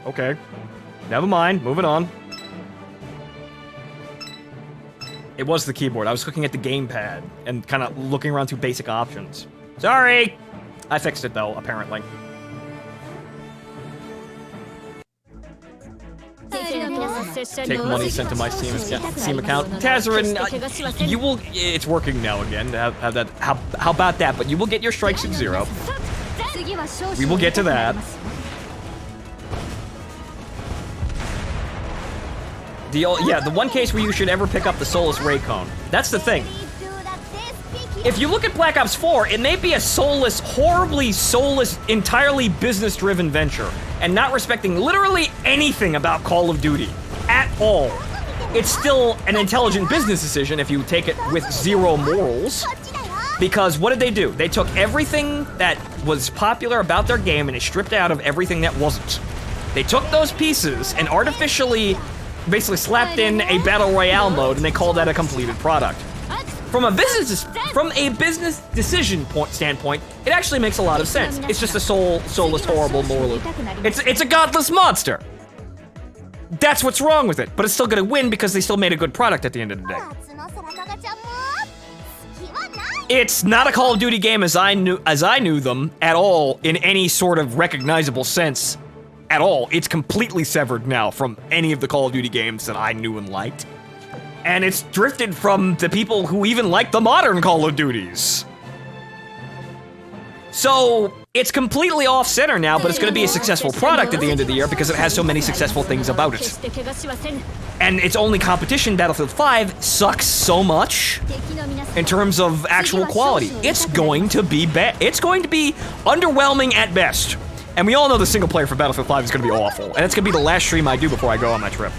Okay. Never mind. Moving on. It was the keyboard. I was looking at the gamepad and kind of looking around through basic options. Sorry! I fixed it, though, apparently. Take money sent to my Steam account. Tazarin, you will... It's working now again. How about that? But you will get your strikes at 0. We will get to that. The one case where you should ever pick up the Soulless Ray Cone. That's the thing. If you look at Black Ops 4, it may be a soulless, horribly soulless, entirely business-driven venture, and not respecting literally anything about Call of Duty at all. It's still an intelligent business decision if you take it with 0 morals. Because what did they do? They took everything that was popular about their game and they stripped out of everything that wasn't. They took those pieces and artificially basically slapped in a battle royale mode and they called that a completed product. From a business decision standpoint, it actually makes a lot of sense. It's just a soulless, horrible moral. It's a godless monster. That's what's wrong with it, but it's still gonna win because they still made a good product at the end of the day. It's not a Call of Duty game as I knew them at all in any sort of recognizable sense at all. It's completely severed now from any of the Call of Duty games that I knew and liked. And it's drifted from the people who even like the modern Call of Duties. So, it's completely off-center now, but it's gonna be a successful product at the end of the year because it has so many successful things about it. And its only competition, Battlefield 5, sucks so much in terms of actual quality. It's going to be bad. It's going to be underwhelming at best. And we all know the single player for Battlefield 5 is gonna be awful. And it's gonna be the last stream I do before I go on my trip.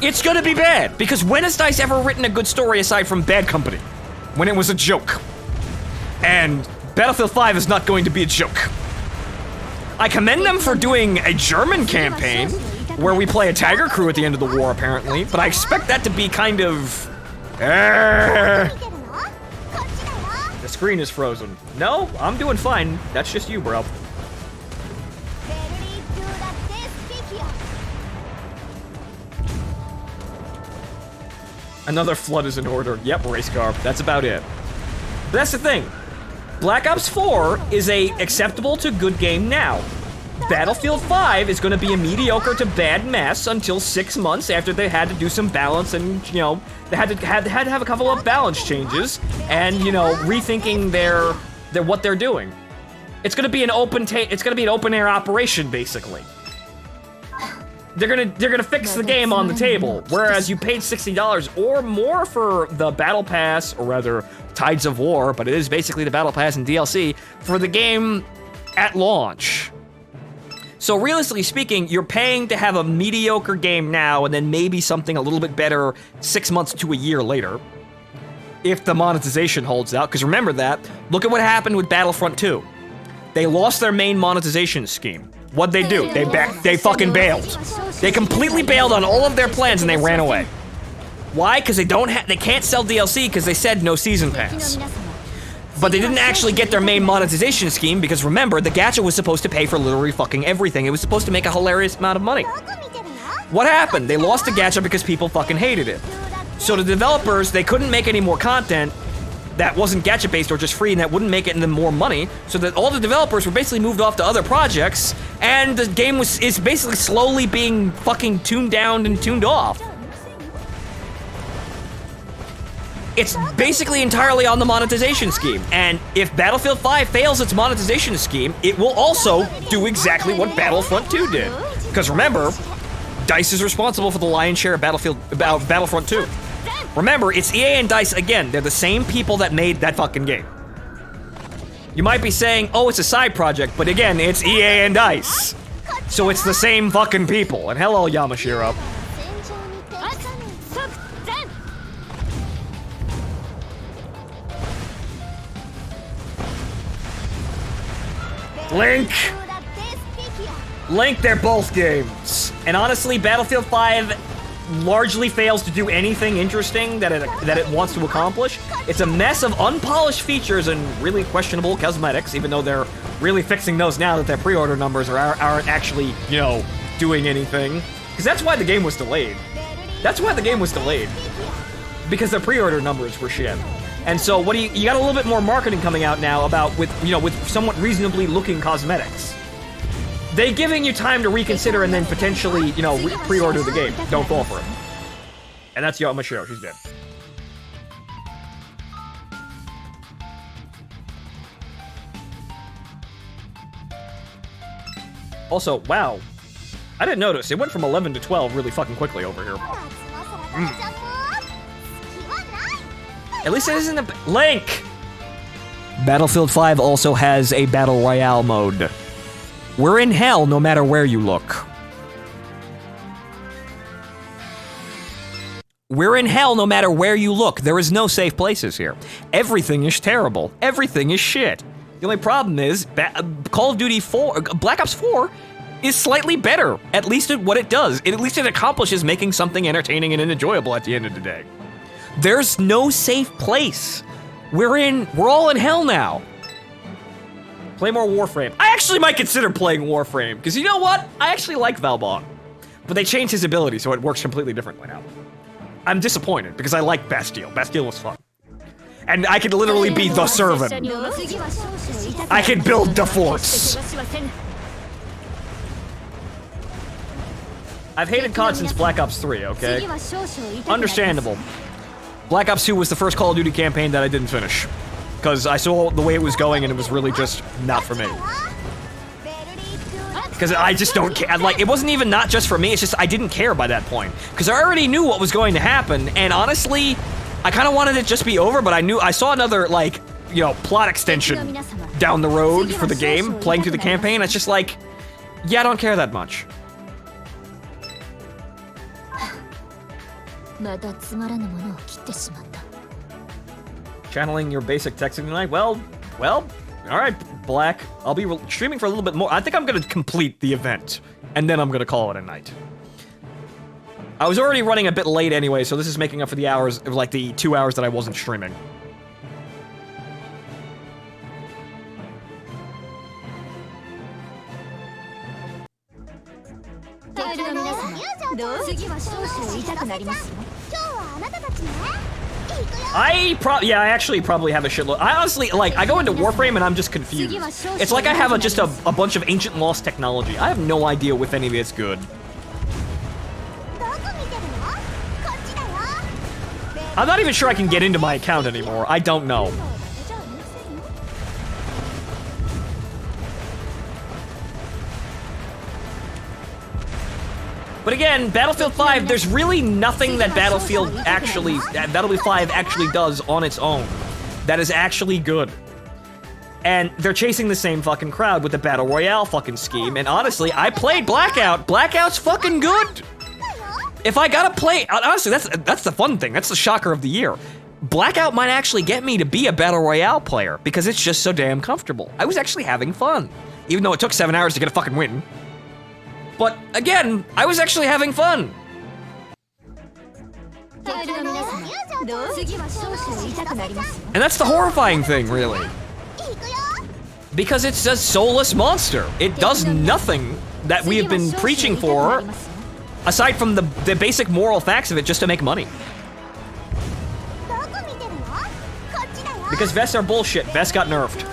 It's gonna be bad, because when has DICE ever written a good story aside from Bad Company? When it was a joke. And Battlefield 5 is not going to be a joke. I commend them for doing a German campaign, where we play a Tiger crew at the end of the war, apparently, but I expect that to be kind of... The screen is frozen. No, I'm doing fine. That's just you, bro. Another flood is in order. Yep, race car. That's about it. But that's the thing. Black Ops 4 is a acceptable to good game now. Battlefield 5 is going to be a mediocre to bad mess until 6 months after they had to do some balance and, you know, they had to have a couple of balance changes and, you know, rethinking their what they're doing. It's going to be an open air operation basically. They're gonna fix the game on the table, whereas you paid $60 or more for the Battle Pass, or rather, Tides of War, but it is basically the Battle Pass and DLC, for the game at launch. So realistically speaking, you're paying to have a mediocre game now, and then maybe something a little bit better 6 months to a year later, if the monetization holds out, because remember that, look at what happened with Battlefront 2. They lost their main monetization scheme. What'd they do? They fucking bailed. They completely bailed on all of their plans and they ran away. Why? Because they can't sell DLC because they said no season pass. But they didn't actually get their main monetization scheme because remember, the gacha was supposed to pay for literally fucking everything. It was supposed to make a hilarious amount of money. What happened? They lost the gacha because people fucking hated it. So the developers, they couldn't make any more content that wasn't gacha-based or just free and that wouldn't make it them more money, so that all the developers were basically moved off to other projects, and the game is basically slowly being fucking tuned down and tuned off. It's basically entirely on the monetization scheme, and if Battlefield 5 fails its monetization scheme, it will also do exactly what Battlefront 2 did. Because remember, DICE is responsible for the lion's share of Battlefront 2. Remember, it's EA and DICE again. They're the same people that made that fucking game. You might be saying, oh, it's a side project, but again, it's EA and DICE. So it's the same fucking people. And hello, Yamashiro. Link, they're both games. And honestly, Battlefield 5 largely fails to do anything interesting that it wants to accomplish. It's a mess of unpolished features and really questionable cosmetics, even though they're really fixing those now that their pre-order numbers aren't actually, you know, doing anything. Because that's why the game was delayed. That's why the game was delayed. Because the pre-order numbers were shit. And so what do you got a little bit more marketing coming out now about with somewhat reasonably looking cosmetics. They giving you time to reconsider and then potentially, you know, pre-order the game. Don't fall for it. And that's Yamashiro, she's dead. Also, wow. I didn't notice. It went from 11 to 12 really fucking quickly over here. At least it isn't a... Link! Battlefield 5 also has a Battle Royale mode. We're in hell no matter where you look. We're in hell no matter where you look. There is no safe places here. Everything is terrible. Everything is shit. The only problem is Call of Duty 4, Black Ops 4 is slightly better, at least at what it does. At least it accomplishes making something entertaining and enjoyable at the end of the day. There's no safe place. We're all in hell now. Play more Warframe. I actually might consider playing Warframe, because you know what? I actually like Valbon. But they changed his ability, so it works completely differently now. I'm disappointed, because I like Bastille. Bastille was fun. And I could literally be the servant. I could build the forts. I've hated COD since Black Ops 3, okay? Understandable. Black Ops 2 was the first Call of Duty campaign that I didn't finish. Because I saw the way it was going and it was really just not for me. Because I just don't care. Like, it wasn't even not just for me, it's just I didn't care by that point. Because I already knew what was going to happen, and honestly, I kind of wanted it to just be over, but I saw another, like, you know, plot extension down the road for the game, playing through the campaign. It's just like, yeah, I don't care that much. Channeling your basic texting tonight? Well, alright, Black. I'll be streaming for a little bit more. I think I'm gonna complete the event, and then I'm gonna call it a night. I was already running a bit late anyway, so this is making up for the hours, like the 2 hours that I wasn't streaming. I actually probably have a shitload. I honestly, like, I go into Warframe and I'm just confused. It's like I have just a bunch of ancient lost technology. I have no idea if any of it's good. I'm not even sure I can get into my account anymore. I don't know. But again, Battlefield 5, there's really nothing that Battlefield 5 actually does on its own that is actually good. And they're chasing the same fucking crowd with the Battle Royale fucking scheme, and honestly, I played Blackout. Blackout's fucking good! If I gotta play, honestly, that's the fun thing, that's the shocker of the year. Blackout might actually get me to be a Battle Royale player, because it's just so damn comfortable. I was actually having fun, even though it took 7 hours to get a fucking win. But again, I was actually having fun. And that's the horrifying thing, really. Because it's a soulless monster. It does nothing that we have been preaching for, aside from the basic moral facts of it, just to make money. Because vests are bullshit. Vests got nerfed.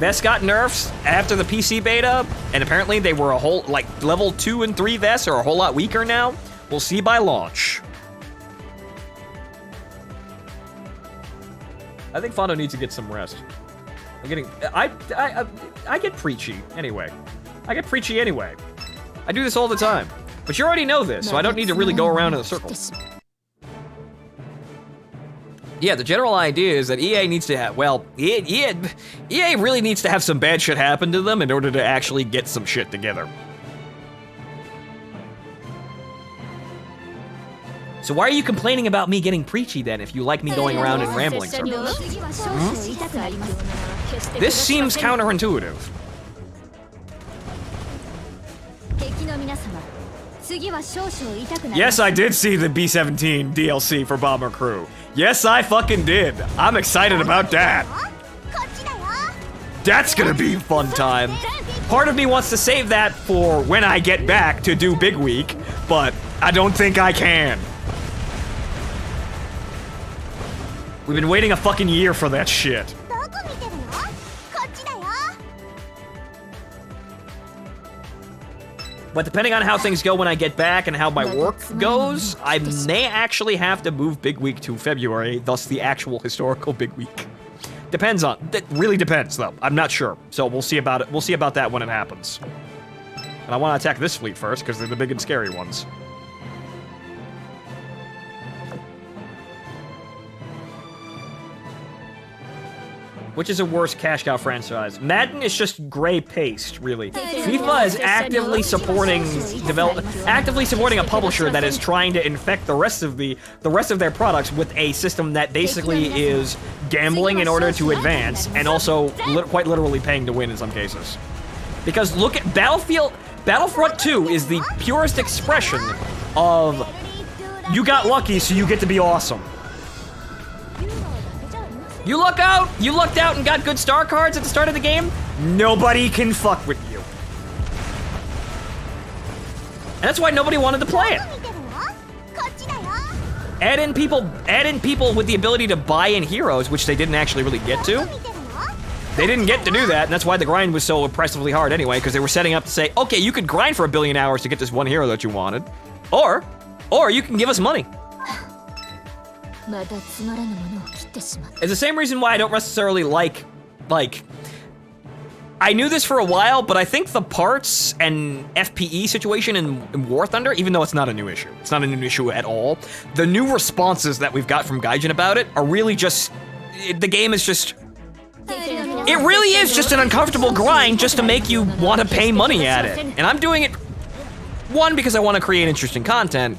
Vests got nerfs after the PC beta, and apparently they were level 2 and 3 vests are a whole lot weaker now. We'll see by launch. I think Fondo needs to get some rest. I get preachy anyway. I do this all the time. But you already know this, so I don't need to really go around in a circle. Yeah, the general idea is that EA needs to have, well, EA really needs to have some bad shit happen to them in order to actually get some shit together. So why are you complaining about me getting preachy then if you like me going around and rambling circles? This seems counterintuitive. Yes, I did see the B-17 DLC for Bomber Crew. Yes, I fucking did. I'm excited about that. That's gonna be a fun time. Part of me wants to save that for when I get back to do Bigweek, but I don't think I can. We've been waiting a fucking year for that shit. But depending on how things go when I get back and how my work goes, I may actually have to move Bigweek to February, thus the actual historical Bigweek. Depends on, it really depends though, I'm not sure. So we'll see about it, we'll see about that when it happens. And I want to attack this fleet first, because they're the big and scary ones. Which is a worse cash cow franchise? Madden is just gray paste, really. FIFA is actively supporting a publisher that is trying to infect the rest of their products with a system that basically is gambling in order to advance, and also quite literally paying to win in some cases. Because look at Battlefront 2 is the purest expression of you got lucky, so you get to be awesome. You lucked out and got good star cards at the start of the game, nobody can fuck with you. And that's why nobody wanted to play it. Add in people with the ability to buy in heroes, which they didn't actually really get to. They didn't get to do that, and that's why the grind was so oppressively hard anyway, because they were setting up to say, okay, you could grind for 1 billion hours to get this one hero that you wanted, or you can give us money. It's the same reason why I don't necessarily like, I knew this for a while, but I think the parts and FPE situation in War Thunder, even though it's not a new issue, it's not a new issue at all, the new responses that we've got from Gaijin about it are really just, the game is just, it really is just an uncomfortable grind just to make you want to pay money at it. And I'm doing it, one, because I want to create interesting content,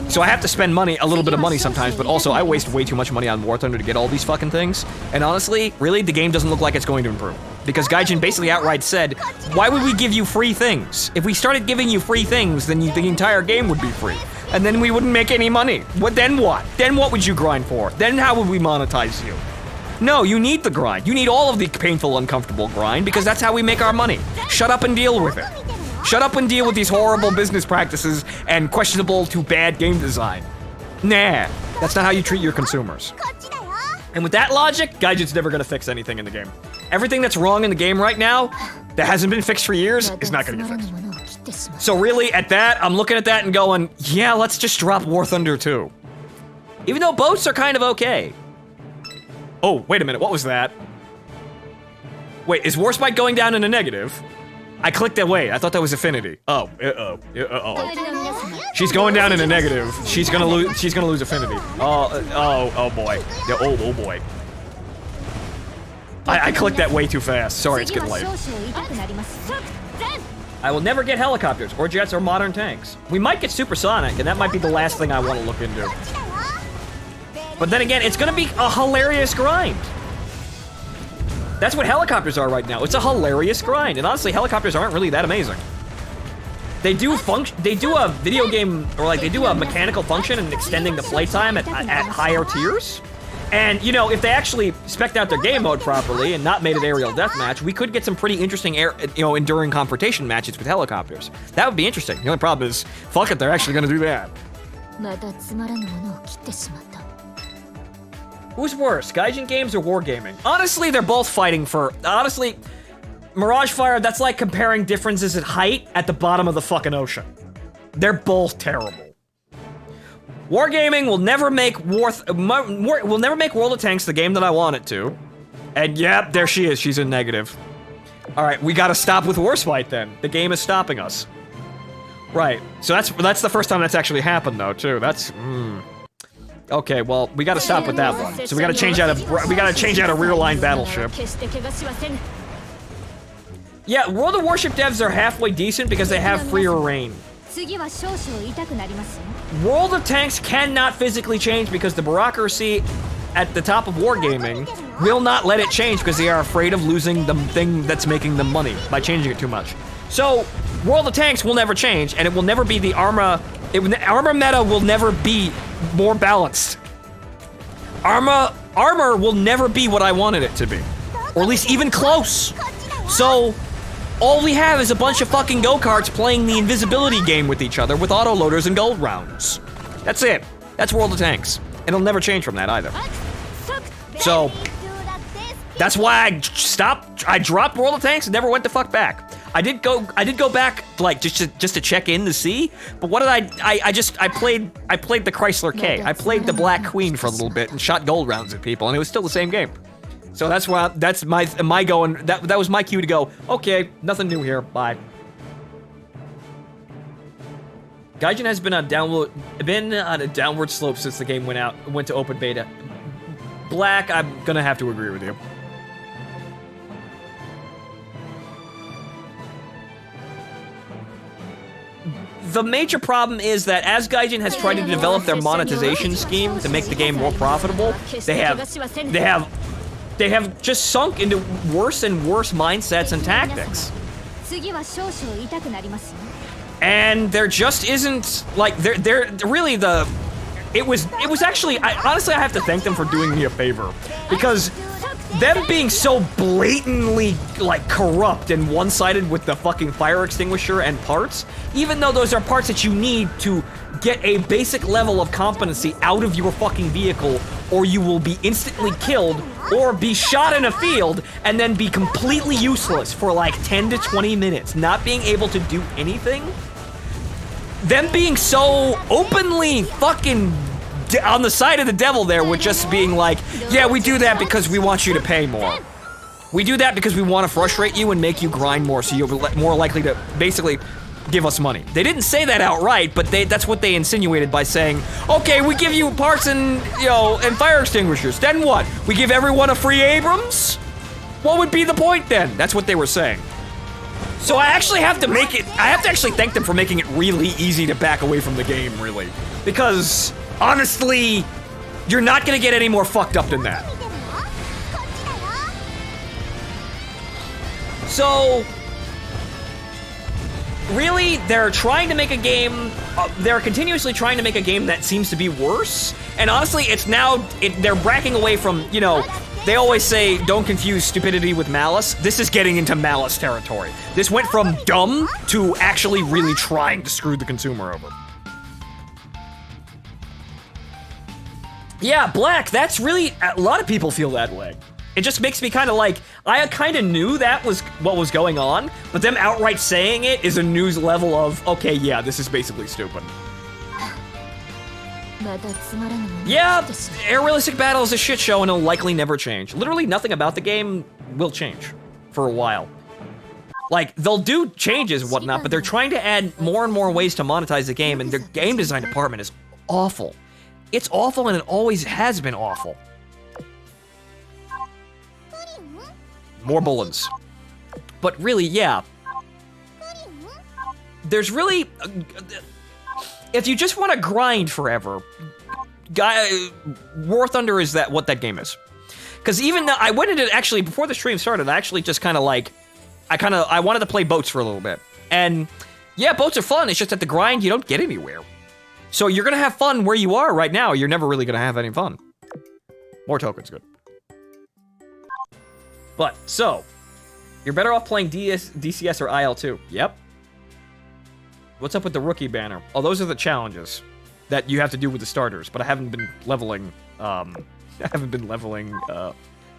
so I have to spend money, a little bit of money sometimes, but also I waste way too much money on War Thunder to get all these fucking things. And honestly, really, the game doesn't look like it's going to improve. Because Gaijin basically outright said, why would we give you free things? If we started giving you free things, then the entire game would be free. And then we wouldn't make any money. Then what? Then what would you grind for? Then how would we monetize you? No, you need the grind. You need all of the painful, uncomfortable grind, because that's how we make our money. Shut up and deal with it. Shut up and deal with these horrible business practices and questionable to bad game design. Nah, that's not how you treat your consumers. And with that logic, Gaijin's never gonna fix anything in the game. Everything that's wrong in the game right now, that hasn't been fixed for years, is not gonna get fixed. So really, at that, I'm looking at that and going, yeah, let's just drop War Thunder 2. Even though boats are kind of okay. Oh, wait a minute, what was that? Wait, is Warspite going down in a negative? I clicked away. I thought that was Affinity. Oh, she's going down in a negative. She's gonna lose. She's gonna lose Affinity. Oh boy. Yeah, oh boy. I clicked that way too fast. Sorry, it's getting late. I will never get helicopters or jets or modern tanks. We might get supersonic, and that might be the last thing I want to look into. But then again, it's gonna be a hilarious grind. That's what helicopters are right now. It's a hilarious grind, and honestly, helicopters aren't really that amazing. They do a video game, or like they do a mechanical function in extending the playtime at higher tiers. And you know, if they actually spec'd out their game mode properly and not made it aerial deathmatch, we could get some pretty interesting enduring confrontation matches with helicopters. That would be interesting. The only problem is, fuck it, they're actually gonna do that. Who's worse, Gaijin games or wargaming? Honestly, they're both fighting for, Mirage Fire, that's like comparing differences in height at the bottom of the fucking ocean. They're both terrible. Wargaming will never make World of Tanks the game that I want it to. And yep, there she is, she's in negative. All right, we gotta stop with Warspite then. The game is stopping us. Right, so that's the first time that's actually happened though, too. That's, Okay, well, we gotta stop with that one. So we gotta change out a rear line battleship. Yeah, World of Warship devs are halfway decent because they have freer reign. World of Tanks cannot physically change because the bureaucracy at the top of wargaming will not let it change because they are afraid of losing the thing that's making them money by changing it too much. So, World of Tanks will never change, and it will never be the armor meta will never be more balanced. Armor will never be what I wanted it to be. Or at least even close. So, all we have is a bunch of fucking go-karts playing the invisibility game with each other with autoloaders and gold rounds. That's it. That's World of Tanks. And it'll never change from that either. So, that's why I dropped World of Tanks and never went the fuck back. I did go back, like, just to check in to see, but what did I played the Chrysler K. I played the Black Queen for a little bit and shot gold rounds at people, and it was still the same game. So that's why, that was my cue to go, okay, nothing new here, bye. Gaijin has been on a downward slope since the game went to open beta. Black, I'm gonna have to agree with you. The major problem is that as Gaijin has tried to develop their monetization scheme to make the game more profitable, they have just sunk into worse and worse mindsets and tactics. And there just isn't, like, they're really it was actually, honestly, I have to thank them for doing me a favor, because them being so blatantly, like, corrupt and one-sided with the fucking fire extinguisher and parts, even though those are parts that you need to get a basic level of competency out of your fucking vehicle, or you will be instantly killed, or be shot in a field, and then be completely useless for like 10 to 20 minutes, not being able to do anything. Them being so openly fucking on the side of the devil there with just being like, yeah, we do that because we want you to pay more. We do that because we want to frustrate you and make you grind more so you're more likely to basically give us money. They didn't say that outright, but that's what they insinuated by saying, okay, we give you parts and, and fire extinguishers. Then what? We give everyone a free Abrams? What would be the point then? That's what they were saying. So I actually have to actually thank them for making it really easy to back away from the game, really. Because, honestly, you're not gonna get any more fucked up than that. So, really, they're trying to make a game, they're continuously trying to make a game that seems to be worse. And honestly, they're backing away from, they always say, don't confuse stupidity with malice. This is getting into malice territory. This went from dumb to actually really trying to screw the consumer over. Yeah, Black, that's really, a lot of people feel that way. It just makes me kind of like, I kind of knew that was what was going on, but them outright saying it is a news level of, okay, yeah, this is basically stupid. Yeah, Air Realistic Battle is a shit show and it'll likely never change. Literally nothing about the game will change for a while. Like, they'll do changes and whatnot, but they're trying to add more and more ways to monetize the game, and their game design department is awful. It's awful and it always has been awful. More bullets. But really, yeah. There's really... if you just want to grind forever, War Thunder is what that game is. Because even though I went into, actually, before the stream started, I actually just kind of like... I wanted to play boats for a little bit. And yeah, boats are fun, it's just at the grind, you don't get anywhere. So you're gonna have fun where you are right now, you're never really gonna have any fun. More tokens, good. But, so, you're better off playing DCS or IL2. Yep. What's up with the rookie banner? Oh, those are the challenges that you have to do with the starters, but I haven't been leveling,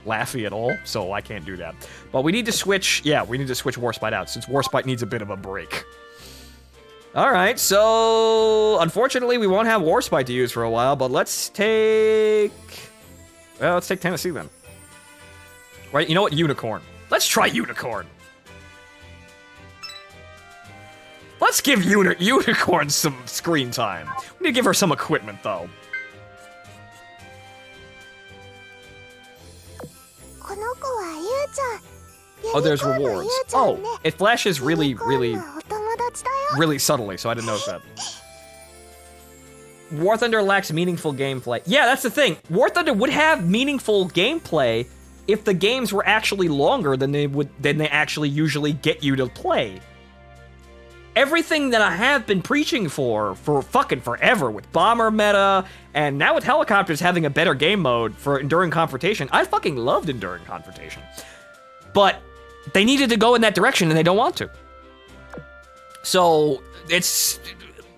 Laffy at all, so I can't do that. But we need to switch, Warspite out, since Warspite needs a bit of a break. Alright, so, unfortunately, we won't have Warspite to use for a while, but let's take Tennessee then. Right, you know what? Unicorn. Let's try Unicorn. Let's give Unicorn some screen time. We need to give her some equipment, though. Oh, there's rewards. Oh, it flashes really subtly, so I didn't notice that. War Thunder lacks meaningful gameplay. Yeah, that's the thing. War Thunder would have meaningful gameplay if the games were actually longer than they actually usually get you to play. everything that I have been preaching for fucking forever with bomber meta, and now with helicopters having a better game mode for enduring confrontation. I fucking loved enduring confrontation. But they needed to go in that direction and they don't want to. So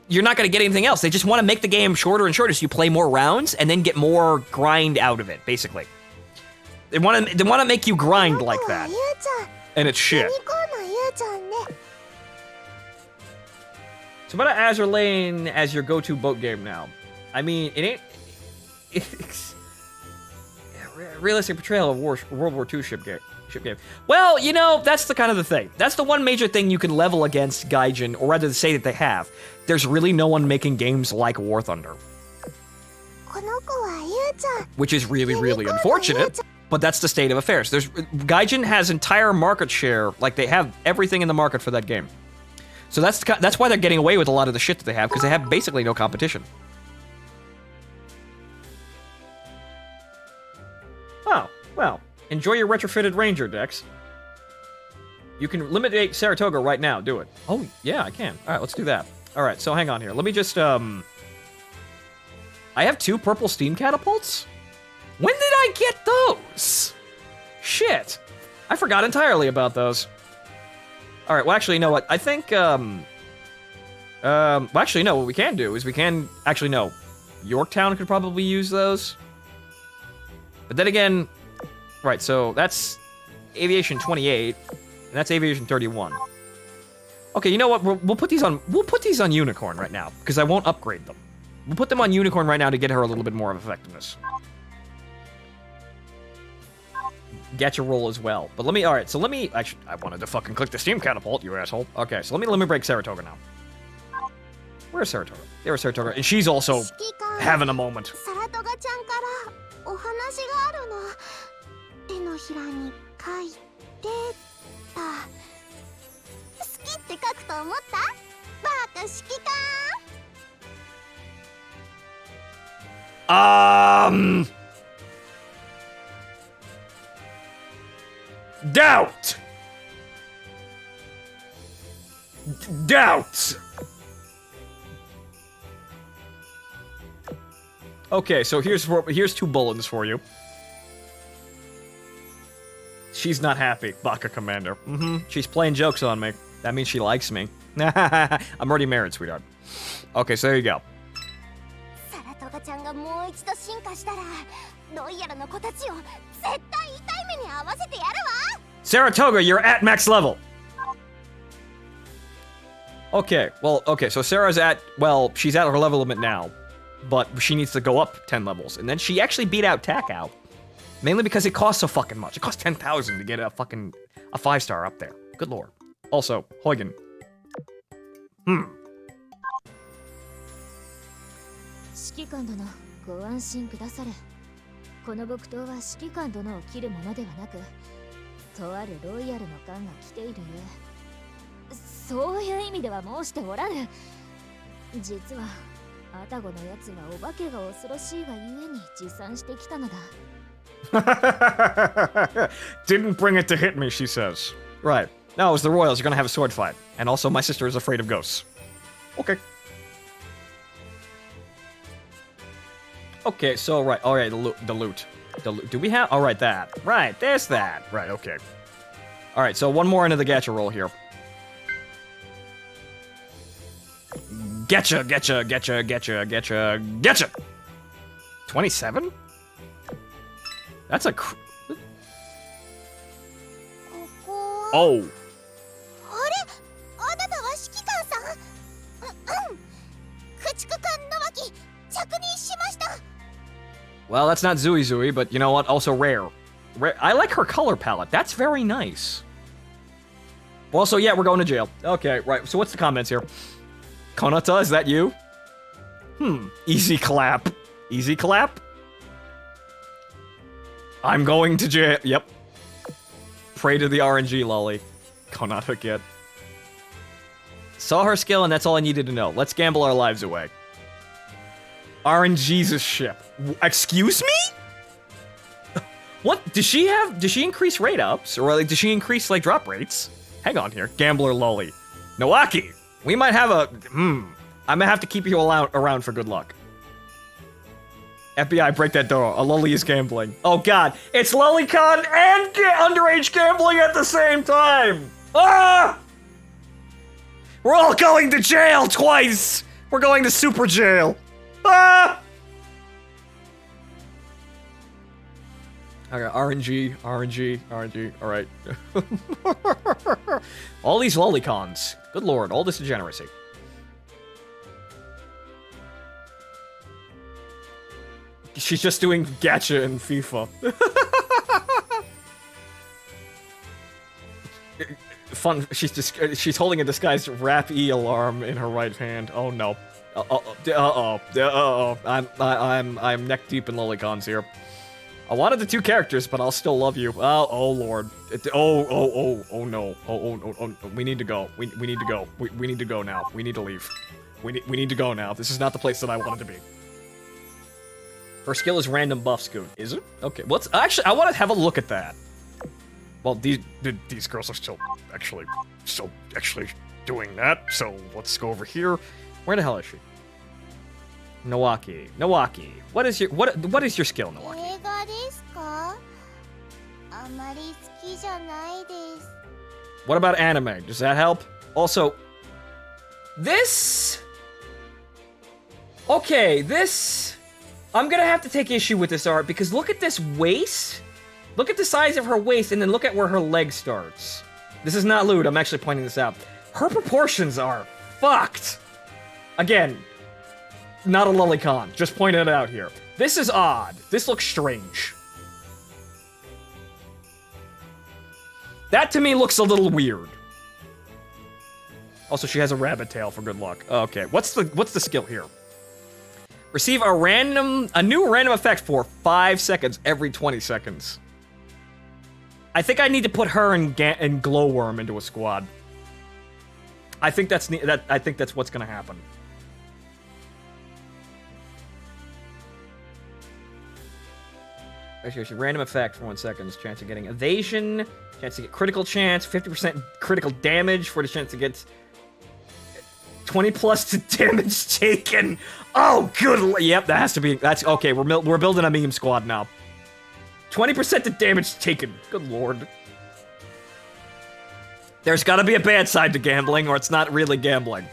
you're not gonna get anything else. They just wanna make the game shorter and shorter so you play more rounds and then get more grind out of it, basically. They wanna make you grind like that. And it's shit. So what about Azurlane as your go-to boat game now? I mean, it ain't... It's realistic portrayal of World War II ship game. Well, you know, that's the kind of the thing. That's the one major thing you can level against Gaijin, or rather say that they have. There's really no one making games like War Thunder. Which is really, really unfortunate, but that's the state of affairs. Gaijin has entire market share, like they have everything in the market for that game. So that's why they're getting away with a lot of the shit that they have, because they have basically no competition. Oh, well, enjoy your retrofitted Ranger, Dex. You can eliminate Saratoga right now, do it. Oh, yeah, I can. All right, let's do that. All right, so hang on here. Let me just, I have 2 purple steam catapults? When did I get those? Shit. I forgot entirely about those. All right, well, actually, you know what? I think, well, actually, no, what we can do is actually, no. Yorktown could probably use those. But then again, right, so that's Aviation 28, and that's Aviation 31. Okay, you know what? We'll put these on Unicorn right now, because I won't upgrade them. We'll put them on Unicorn right now to get her a little bit more of effectiveness. Get your roll as well. But actually, I wanted to fucking click the steam catapult, you asshole. Okay, so let me break Saratoga now. Where's Saratoga? There's Saratoga, and she's also having a moment. Doubt! Okay, so here's 2 bullets for you. She's not happy, Baka Commander. She's playing jokes on me. That means she likes me. I'm already married, sweetheart. Okay, so there you go. Saratoga, you're at max level. Okay, well, okay, so Sarah's she's at her level limit now, but she needs to go up 10 levels, and then she actually beat out Takao, mainly because it costs so fucking much. It costs 10,000 to get a 5-star up there. Good lord. Also, Huygen. 指揮官殿、ご安心くだされ。この木刀は指揮官殿を切るものではなく、とあるロイヤルの官が来ているゆえ、そういう意味では申しておらぬ。実はアタゴのやつはお化けが恐ろしいがゆえに持参してきたのだ。Didn't bring it to hit me, she says. Right. No, it's the Royals. You're gonna have a sword fight. And also, my sister is afraid of ghosts. Okay. Okay, so, right. All right, the loot. Do we have... All right, that. Right, there's that. Right, okay. All right, so one more into the gacha roll here. Getcha, getcha, getcha, getcha, getcha, getcha! 27? That's a... Oh. Well, that's not Zui Zui, but you know what? Also rare. I like her color palette. That's very nice. Also, yeah, we're going to jail. Okay, right. So what's the comments here? Konata, is that you? Easy clap. Easy clap? I'm going to jail. Yep. Pray to the RNG, lolly. Konata get. Saw her skill, and that's all I needed to know. Let's gamble our lives away. RNG's ship. Excuse me? What? Does she increase rate ups? Or like, does she increase like drop rates? Hang on here. Gambler lolly. Noaki! We might have a... I'm gonna have to keep you around for good luck. FBI, break that door. A lolly is gambling. Oh god, it's lolicon and underage gambling at the same time! Ah! We're all going to jail twice! We're going to super jail. Ah! Okay, RNG, alright. All these lolicons. Good lord, all this degeneracy. She's just doing gacha in FIFA. Fun, she's holding a disguised rap E alarm in her right hand. Oh no. I'm neck deep in lolicons here. I wanted the 2 characters, but I'll still love you. Oh lord. Oh no. Oh, we need to go. We need to go. We need to go now. We need to leave. We need to go now. This is not the place that I wanted to be. Her skill is random buff scoot. Is it? Okay. Actually, I want to have a look at that. Well, these girls are still actually doing that. So let's go over here. Where the hell is she? Nawaki. What is your skill, Nawaki? What about anime? Does that help? Also, this... Okay, this... I'm gonna have to take issue with this art, because look at this waist. Look at the size of her waist, and then look at where her leg starts. This is not lewd, I'm actually pointing this out. Her proportions are fucked. Again, not a lolicon, just pointing it out here. This is odd. This looks strange. That to me looks a little weird. Also, she has a rabbit tail for good luck. Okay, what's the skill here? Receive a new random effect for 5 seconds every 20 seconds. I think I need to put her and Glowworm into a squad. I think that's what's gonna happen. Actually, random effect for 1 second. Chance of getting evasion, chance to get critical chance, 50% critical damage for the chance to get 20 plus to damage taken. Oh, good. Yep, that has to be. That's okay. We're building a meme squad now. 20% to damage taken. Good lord. There's got to be a bad side to gambling, or it's not really gambling.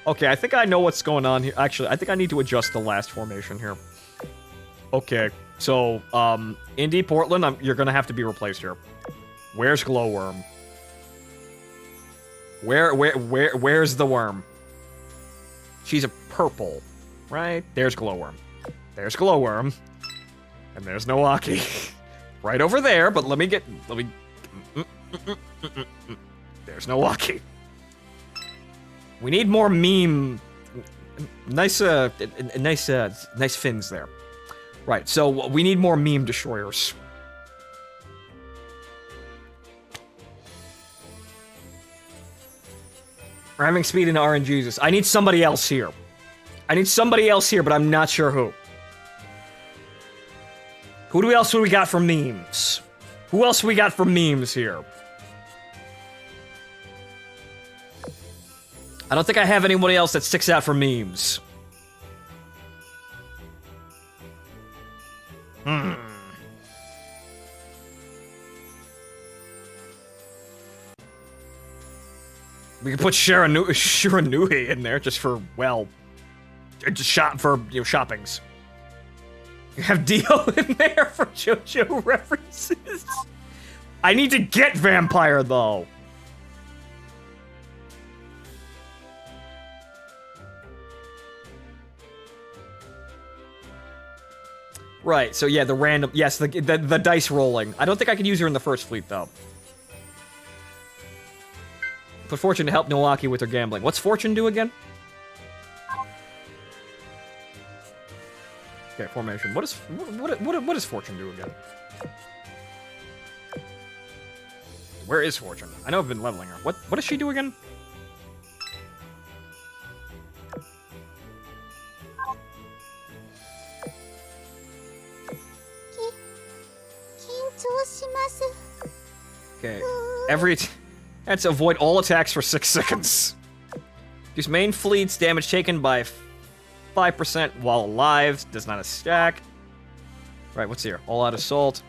Okay, I think I know what's going on here. Actually, I think I need to adjust the last formation here. Okay, so Indy, Portland, you're gonna have to be replaced here. Where's Glowworm? Where's the worm? She's a purple, right? There's Glowworm. There's Glowworm. And there's Nawaki. Right over there, but let me... There's Nawaki. We need more meme... Nice fins there. Right, so we need more meme destroyers. We're having speed into RNGesus. I need somebody else here. But I'm not sure who. Who else do we got for memes? Who else we got for memes here? I don't think I have anybody else that sticks out for memes. We could put Shiranui in there just for, well, just shoppings. You have Dio in there for JoJo references. I need to get Vampire, though. Right, so yeah, the random... Yes, the dice rolling. I don't think I could use her in the first fleet, though. Put Fortune to help Nawaki with her gambling. What's Fortune do again? Okay, formation. What does Fortune do again? Where is Fortune? I know I've been leveling her. What does she do again? Okay. That's avoid all attacks for 6 seconds. Use main fleets, damage taken by 5% while alive. Does not stack. Right, what's here? All out assault.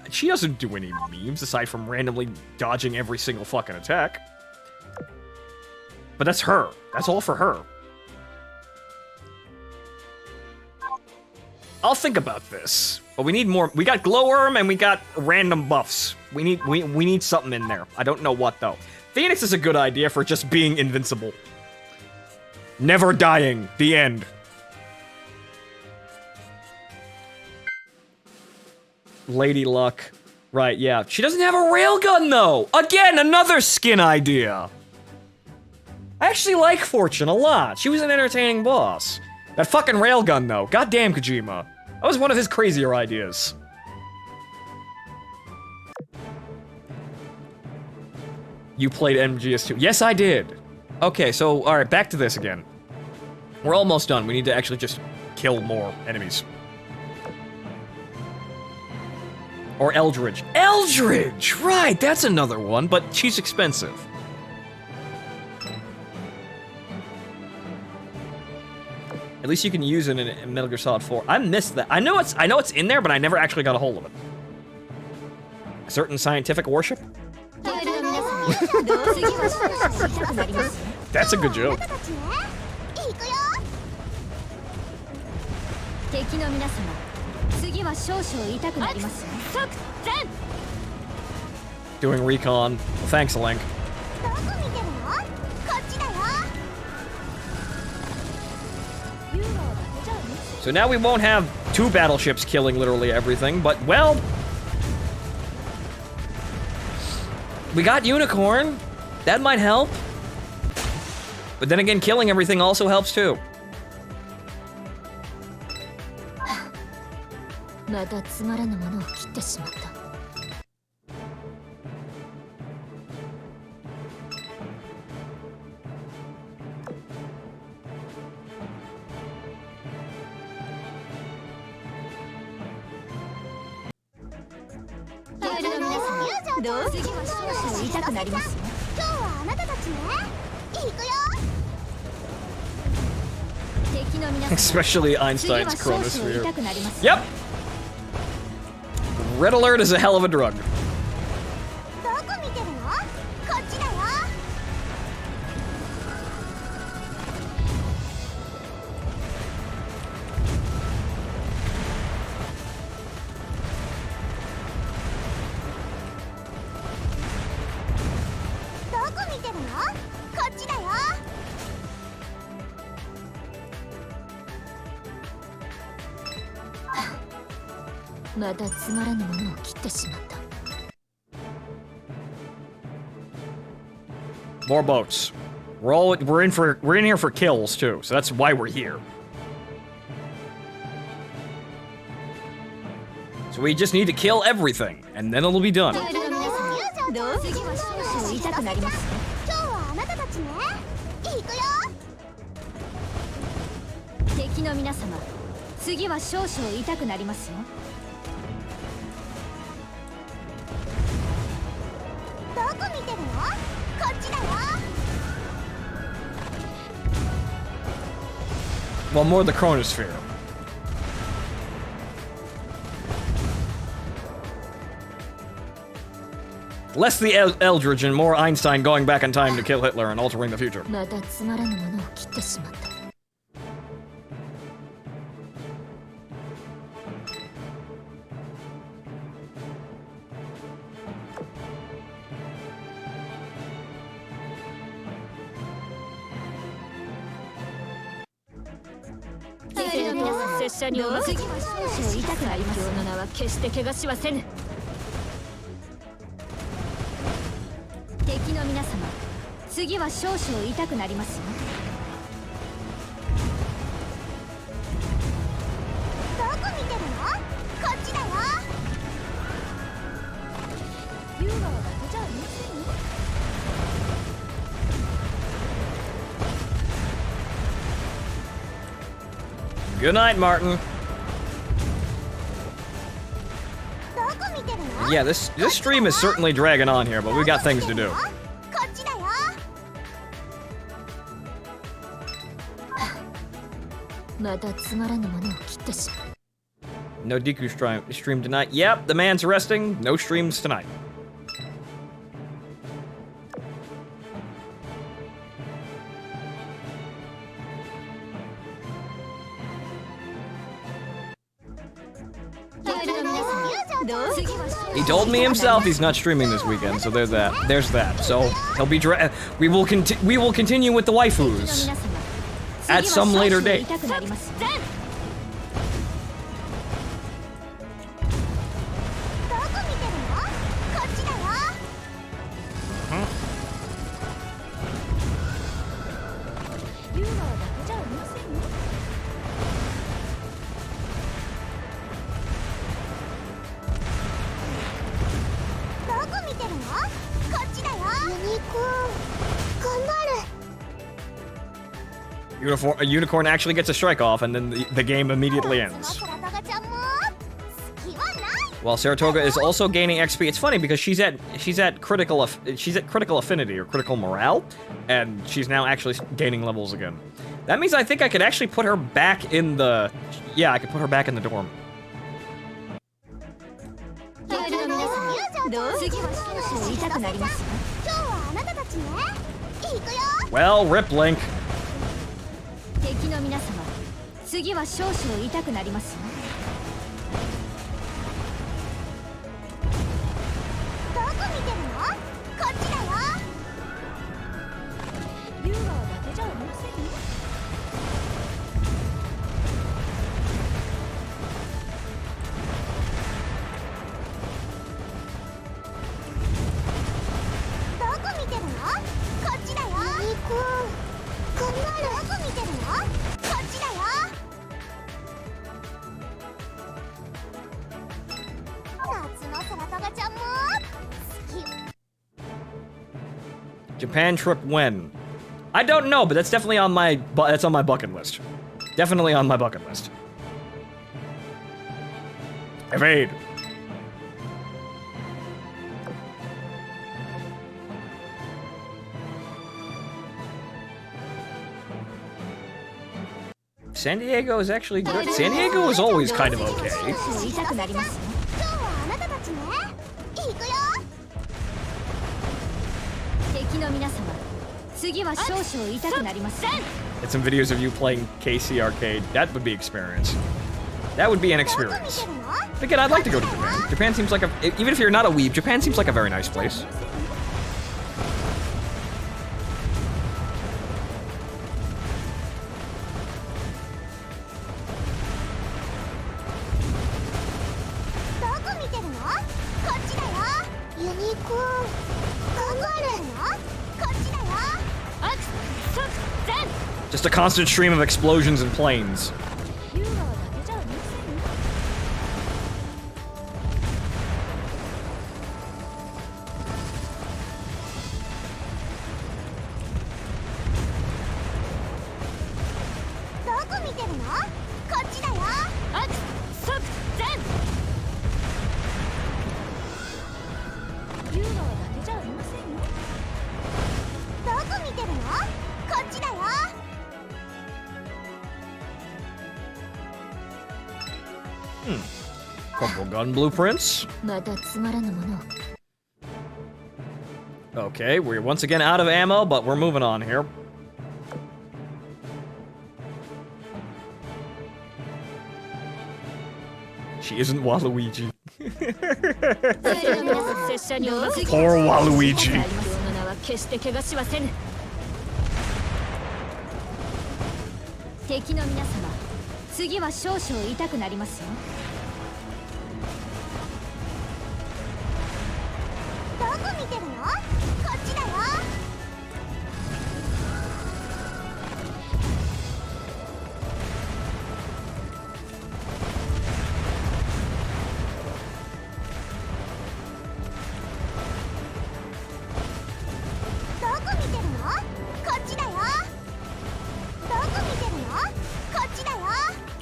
She doesn't do any memes aside from randomly dodging every single fucking attack. But that's her. That's all for her. I'll think about this. But we need more. We got Glowworm and we got random buffs. We need something in there. I don't know what though. Phoenix is a good idea for just being invincible. Never dying. The end. Lady Luck. Right, yeah. She doesn't have a railgun though. Again, another skin idea. I actually like Fortune a lot. She was an entertaining boss. That fucking railgun though. Goddamn Kojima. That was one of his crazier ideas. You played MGS2. Yes, I did. Okay, so, alright, back to this again. We're almost done. We need to actually just kill more enemies. Or Eldridge. Eldridge! Right, that's another one, but she's expensive. At least you can use it in Metal Gear Solid 4. I missed that. I know it's in there, but I never actually got a hold of it. A certain scientific worship? That's a good joke. Doing recon. Thanks, Link. So now we won't have two battleships killing literally everything, but, well... we got Unicorn. That might help. But then again, killing everything also helps too. Especially Einstein's chronosphere. Yep! Red alert is a hell of a drug. More boats. We're in here for kills too, so that's why we're here. So we just need to kill everything, and then it'll be done. Well, more the chronosphere. Less the Eldridge and more Einstein going back in time to kill Hitler and altering the future. Good night, Martin. Yeah, this stream is certainly dragging on here, but we got things to do. またつまらぬものを切ってしまう。 No Deku stream tonight. Yep, the man's resting. No streams tonight. He told me himself he's not streaming this weekend, so there's that. There's that. So he'll be. We will continue with the waifus at some later date. A unicorn actually gets a strike off, and then the game immediately ends. While Saratoga is also gaining XP, it's funny because she's at critical affinity or critical morale, and she's now actually gaining levels again. That means I think I could actually put her back in the. Yeah, I could put her back in the dorm. Well, rip Link. 敵の皆様、次は少々痛くなりますよ。どこ見てるの？こっちだよ。ユーガーだけじゃありませんよ。どこ見てるの？こっちだよ。ニコ、頑張る。どこ見てるの？ Japan trip when? I don't know, but that's definitely on my bucket list. Definitely on my bucket list. Evade. San Diego is actually good. San Diego is always kind of okay. And some videos of you playing KC Arcade. That would be experience. That would be an experience. But again, I'd like to go to Japan. Japan seems like even if you're not a weeb, Japan seems like a very nice place. Just a constant stream of explosions and planes. Purple gun blueprints. Okay, we're once again out of ammo, but we're moving on here. She isn't Waluigi. Poor Waluigi.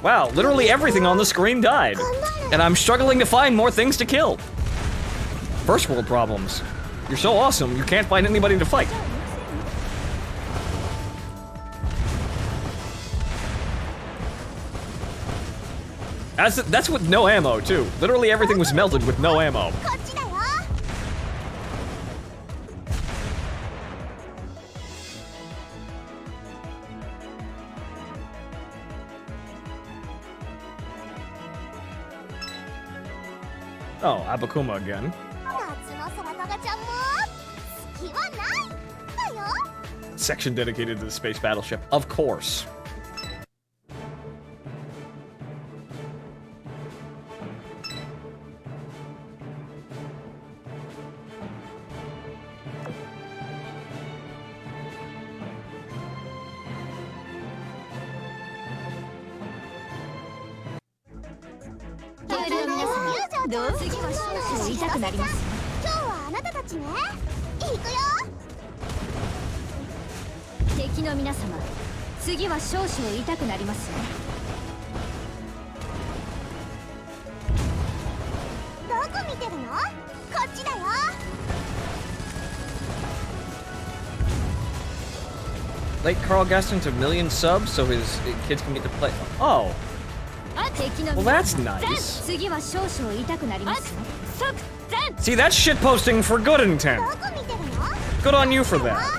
Wow, literally everything on the screen died. And I'm struggling to find more things to kill. First world problems. You're so awesome, you can't find anybody to fight. That's with no ammo, too. Literally everything was melted with no ammo. こっちだよ。 Oh, Abakuma again. 夏のサラダガちゃんも隙はないだよ。 Section dedicated to the space battleship. Of course. Like Carl Gaston to a million subs so his kids can get to play. Oh. Well, that's nice. See, that's shitposting for good intent. Good on you for that.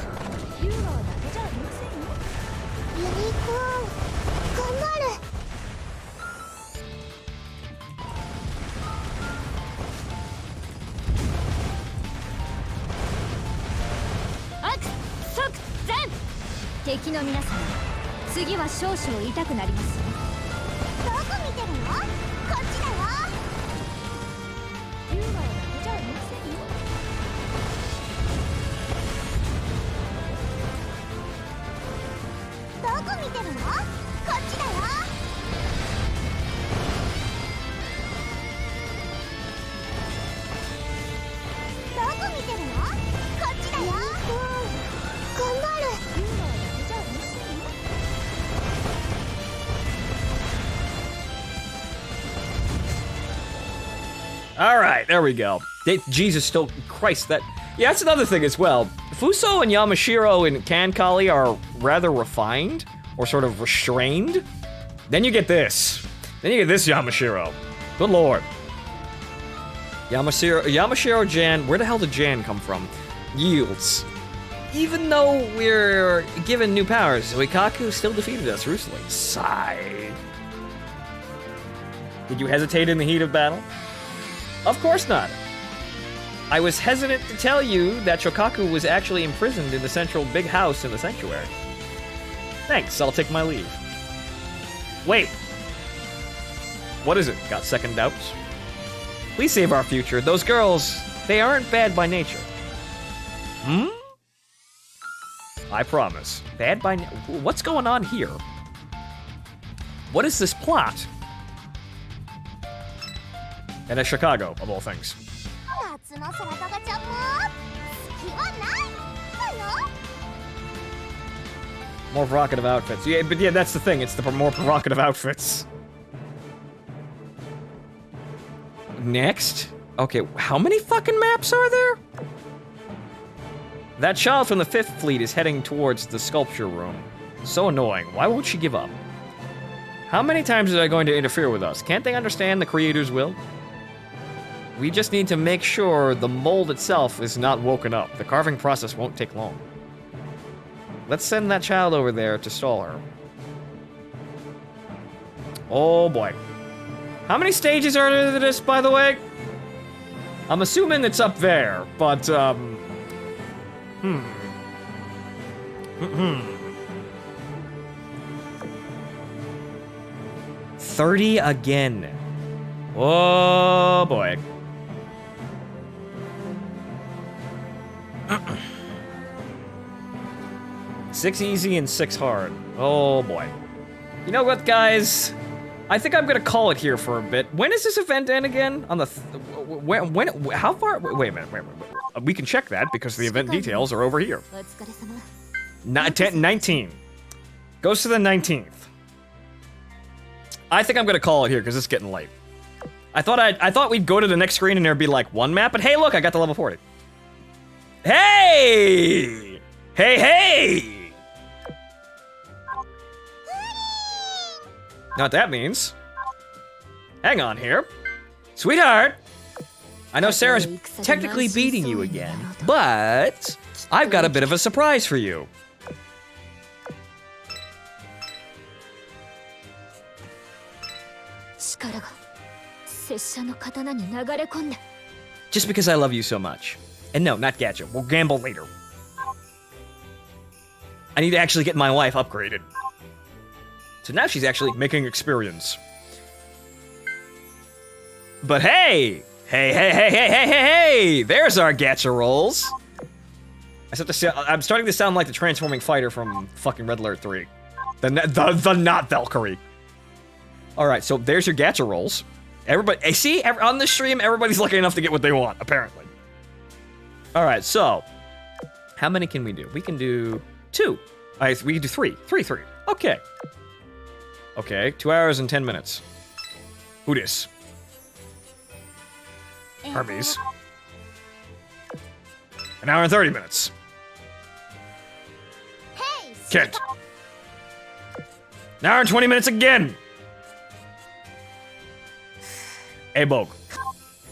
All right, there we go. Jesus, still, Christ, that. Yeah, that's another thing as well. Fuso and Yamashiro and Kankali are rather refined or sort of restrained. Then you get this. Then you get this Yamashiro. Good lord. Yamashiro Jan, where the hell did Jan come from? Yields. Even though we're given new powers, Uikaku still defeated us ruthlessly. Sigh. Did you hesitate in the heat of battle? Of course not. I was hesitant to tell you that Shokaku was actually imprisoned in the central big house in the sanctuary. Thanks, I'll take my leave. Wait. What is it? Got second doubts? Please save our future. Those girls, they aren't bad by nature. Hmm? I promise. Bad by what's going on here? What is this plot? And at Chicago, of all things. More provocative outfits. Yeah, but yeah, that's the thing. It's the more provocative outfits. Next? Okay, how many fucking maps are there? That child from the 5th Fleet is heading towards the sculpture room. So annoying. Why won't she give up? How many times are they going to interfere with us? Can't they understand the creator's will? We just need to make sure the mold itself is not woken up. The carving process won't take long. Let's send that child over there to stall her. Oh boy. How many stages are there to this, by the way? I'm assuming it's up there, but, 30 again. Oh boy. Six easy and 6 hard. Oh boy. You know what, guys? I think I'm gonna call it here for a bit. When does this event end again? On the how far? Wait a minute. We can check that because the event details are over here. 19. Goes to the 19th. I think I'm gonna call it here because it's getting late. I thought we'd go to the next screen and there'd be like one map, but hey, look, I got to level 40. Hey! Hey! Know what that means? Hang on here. Sweetheart! I know Sarah's technically beating you again, but I've got a bit of a surprise for you. Just because I love you so much. And no, not gacha. We'll gamble later. I need to actually get my wife upgraded. So now she's actually making experience. But hey! Hey! There's our gacha rolls. I'm starting to sound like the transforming fighter from fucking Red Alert 3. The not Valkyrie. Alright, so there's your gacha rolls. Everybody, see, on the stream, everybody's lucky enough to get what they want, apparently. Alright, so, how many can we do? We can do 2. Alright, we can do 3. 3. Okay. Okay, 2 hours and 10 minutes. Who dis? Hermes. 1 hour and 30 minutes. Kent. 1 hour and 20 minutes again. Hey, Bogue.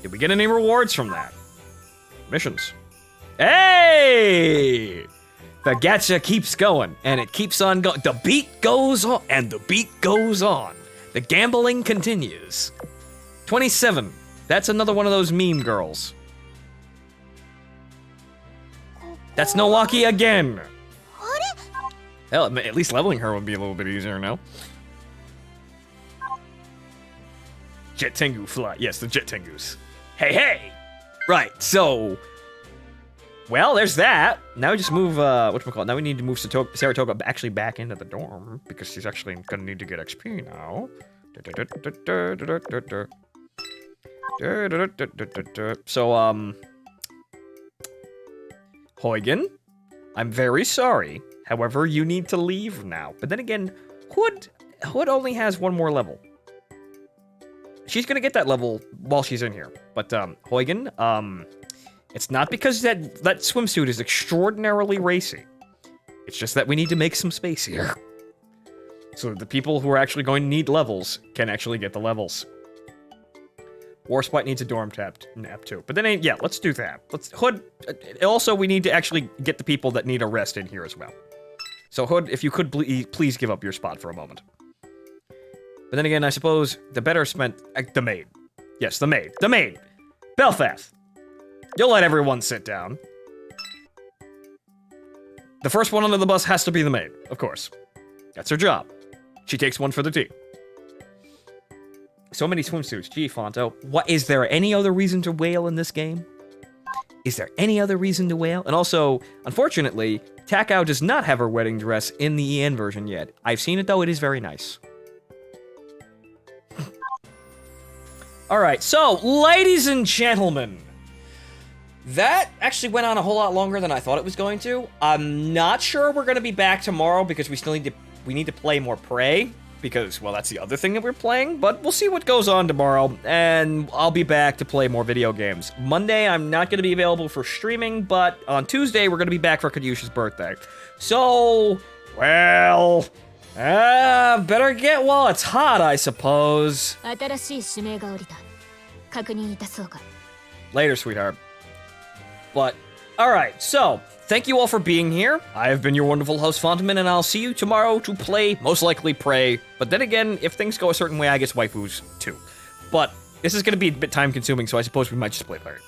Did we get any rewards from that? Missions. Hey! The gacha keeps going, and it keeps on going. The beat goes on, and the beat goes on. The gambling continues. 27. That's another one of those meme girls. That's Nowaki again. Hell, at least leveling her would be a little bit easier now. Jet Tengu fly. Yes, the Jet Tengus. Hey! Right, so... Well, there's that. Now we just move, whatchamacallit? Now we need to move Saratoga actually back into the dorm, because she's actually gonna need to get XP now. So, Huygen, I'm very sorry. However, you need to leave now. But then again, Hood only has 1 more level. She's gonna get that level while she's in here. But, Huygen, it's not because that swimsuit is extraordinarily racy. It's just that we need to make some space here. So the people who are actually going to need levels can actually get the levels. Warspite needs a dorm nap too. But then, yeah, let's do that. Hood, also we need to actually get the people that need a rest in here as well. So Hood, if you could please give up your spot for a moment. But then again, I suppose the better spent, the maid. Yes, the maid. Belfast. You'll let everyone sit down. The first one under the bus has to be the maid, of course. That's her job. She takes one for the team. So many swimsuits. Gee, Fonto. What, is there any other reason to wail in this game? Is there any other reason to wail? And also, unfortunately, Takao does not have her wedding dress in the EN version yet. I've seen it though, it is very nice. Alright, so, ladies and gentlemen. That actually went on a whole lot longer than I thought it was going to. I'm not sure we're going to be back tomorrow because we need to play more Prey. Because, well, that's the other thing that we're playing, but we'll see what goes on tomorrow, and I'll be back to play more video games. Monday, I'm not going to be available for streaming, but on Tuesday, we're going to be back for Kadyusha's birthday. So, well, better get while it's hot, I suppose. Later, sweetheart. But, alright, so, thank you all for being here. I have been your wonderful host, Fontamin, and I'll see you tomorrow to play, most likely, Prey. But then again, if things go a certain way, I guess waifus, too. But, this is going to be a bit time-consuming, so I suppose we might just play later.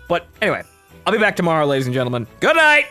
But, anyway, I'll be back tomorrow, ladies and gentlemen. Good night!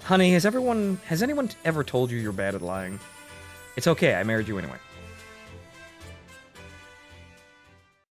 Honey, has anyone ever told you you're bad at lying? It's okay, I married you anyway.